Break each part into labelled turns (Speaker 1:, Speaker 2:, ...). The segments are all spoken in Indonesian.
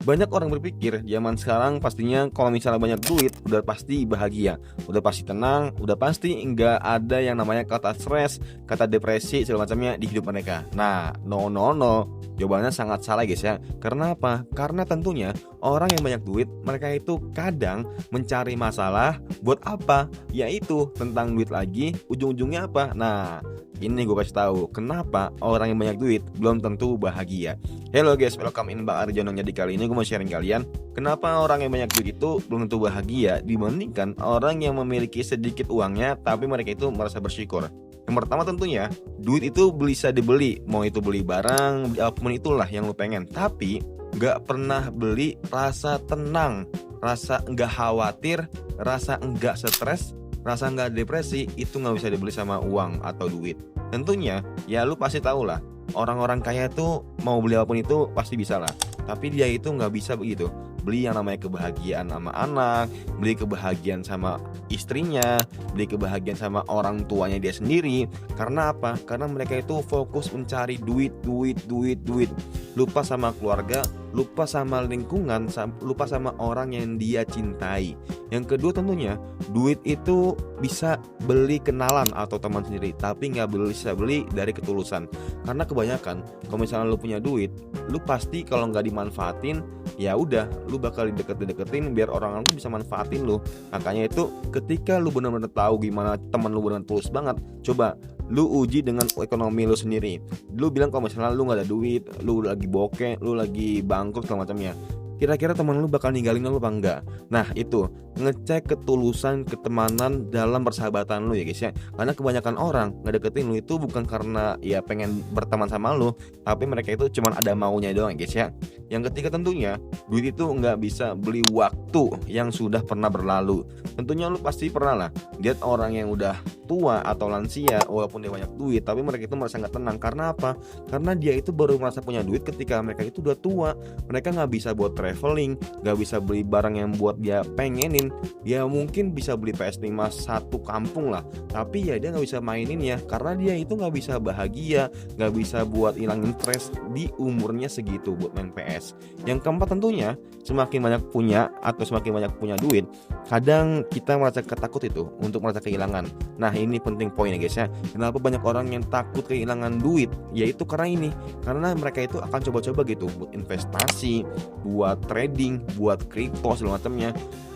Speaker 1: Banyak orang berpikir zaman sekarang pastinya kalau misalnya banyak duit udah pasti bahagia, udah pasti tenang, udah pasti nggak ada yang namanya kata stres, kata depresi segala macamnya di hidup mereka. Nah, no no no, jawabannya sangat salah guys ya. Karena apa? Karena tentunya orang yang banyak duit mereka itu kadang mencari masalah buat apa? Yaitu tentang duit lagi, ujung-ujungnya apa? Nah, ini gue kasih tahu kenapa orang yang banyak duit belum tentu bahagia. Hello guys, welcome in Bang Arjono. Jadi kali ini gue mau sharing kalian kenapa orang yang banyak duit itu belum tentu bahagia dibandingkan orang yang memiliki sedikit uangnya tapi mereka itu merasa bersyukur. Yang pertama tentunya duit itu bisa dibeli, mau itu beli barang, beli apapun itulah yang lu pengen. Tapi gak pernah beli rasa tenang, rasa nggak khawatir, rasa nggak stres, rasa nggak depresi. Itu nggak bisa dibeli sama uang atau duit. Tentunya ya lu pasti tahu lah, orang-orang kaya tuh mau beli apapun itu pasti bisa lah. Tapi dia itu nggak bisa begitu. Beli yang namanya kebahagiaan sama anak, beli kebahagiaan sama istrinya, beli kebahagiaan sama orang tuanya dia sendiri. Karena apa? Karena mereka itu fokus mencari duit, duit, duit, duit. Lupa sama keluarga, lupa sama lingkungan, lupa sama orang yang dia cintai. Yang kedua tentunya, duit itu bisa beli kenalan atau teman sendiri, tapi nggak bisa beli dari ketulusan. Karena kebanyakan kalau misalnya lu punya duit, lu pasti kalau nggak dimanfaatin, ya udah lu bakal dideketin biar orang tuh bisa manfaatin lu. Makanya itu ketika lu benar-benar tahu gimana teman lu benar tulus banget, coba lu uji dengan ekonomi lu sendiri. Lu bilang kalau misalnya lu nggak ada duit, lu lagi bokeh, lu lagi bangkrut segala macamnya, kira-kira teman lu bakal ninggalin lu apa enggak? Nah itu ngecek ketulusan ketemanan dalam persahabatan lu ya guys ya. Karena kebanyakan orang ngedeketin lu itu bukan karena ya pengen berteman sama lu, tapi mereka itu cuma ada maunya doang ya guys ya. Yang ketiga tentunya duit itu nggak bisa beli waktu yang sudah pernah berlalu. Tentunya lu pasti pernah lah lihat orang yang udah tua atau lansia walaupun dia banyak duit, tapi mereka itu merasa nggak tenang. Karena apa? Karena dia itu baru merasa punya duit ketika mereka itu udah tua. Mereka nggak bisa buat traveling, nggak bisa beli barang yang buat dia pengenin. Dia mungkin bisa beli PS5 satu kampung lah, tapi ya dia nggak bisa mainin ya, karena dia itu nggak bisa bahagia, nggak bisa buat hilangin stres di umurnya segitu buat main PS. Yang keempat tentunya, semakin banyak punya atau semakin banyak punya duit, kadang kita merasa ketakut itu untuk merasa kehilangan. Nah ini penting poin ya guys ya. Kenapa banyak orang yang takut kehilangan duit? Yaitu karena mereka itu akan coba-coba gitu buat investasi, buat trading, buat kripto segala macamnya.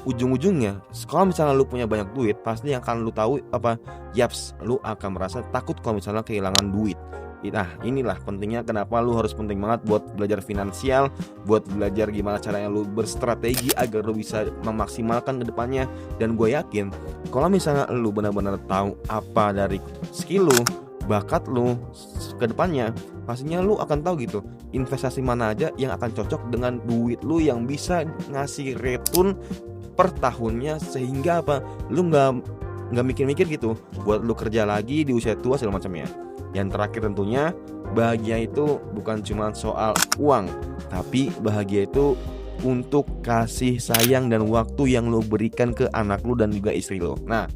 Speaker 1: Ujung-ujungnya kalau misalnya lu punya banyak duit, pasti yang akan lu tahu apa? Yaps, lu akan merasa takut kalau misalnya kehilangan duit. Nah inilah pentingnya kenapa lu harus penting banget buat belajar finansial, buat belajar gimana caranya lu berstrategi agar lu bisa memaksimalkan ke depannya. Dan gue yakin kalau misalnya lu benar-benar tahu apa dari skill lu, bakat lu ke depannya, pastinya lu akan tahu gitu investasi mana aja yang akan cocok dengan duit lu yang bisa ngasih return per tahunnya, sehingga apa? Lu nggak mikir-mikir gitu buat lu kerja lagi di usia tua segala macamnya. Yang terakhir tentunya, bahagia itu bukan cuma soal uang, tapi bahagia itu untuk kasih sayang dan waktu yang lu berikan ke anak lu dan juga istri lu. Nah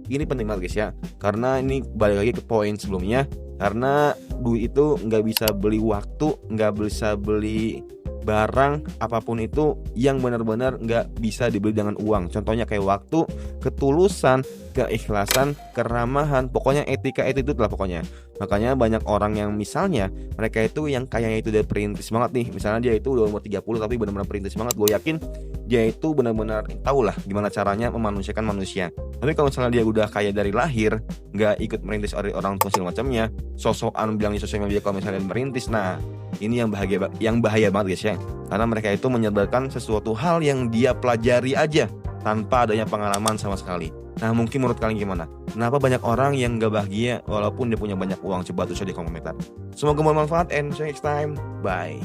Speaker 1: ini penting banget guys ya, karena ini balik lagi ke poin sebelumnya. Karena duit itu nggak bisa beli waktu, nggak bisa beli barang apapun itu yang benar-benar nggak bisa dibeli dengan uang. Contohnya kayak waktu, ketulusan, keikhlasan, keramahan, pokoknya etika itu lah pokoknya. Makanya banyak orang yang misalnya mereka itu yang kayaknya itu udah perintis banget nih, misalnya dia itu udah umur 30 tapi benar-benar perintis banget. Gue yakin dia itu benar-benar tahu lah gimana caranya memanusiakan manusia. Tapi kalau misalnya dia udah kaya dari lahir, nggak ikut merintis orang tua segala macamnya, sosokan bilang di sosial media kalau misalnya merintis, nah ini yang bahaya banget guys ya. Karena mereka itu menyebarkan sesuatu hal yang dia pelajari aja tanpa adanya pengalaman sama sekali. Nah mungkin menurut kalian gimana? Kenapa banyak orang yang gak bahagia walaupun dia punya banyak uang? Coba tulis di kolom komentar. Semoga bermanfaat and see you next time. Bye.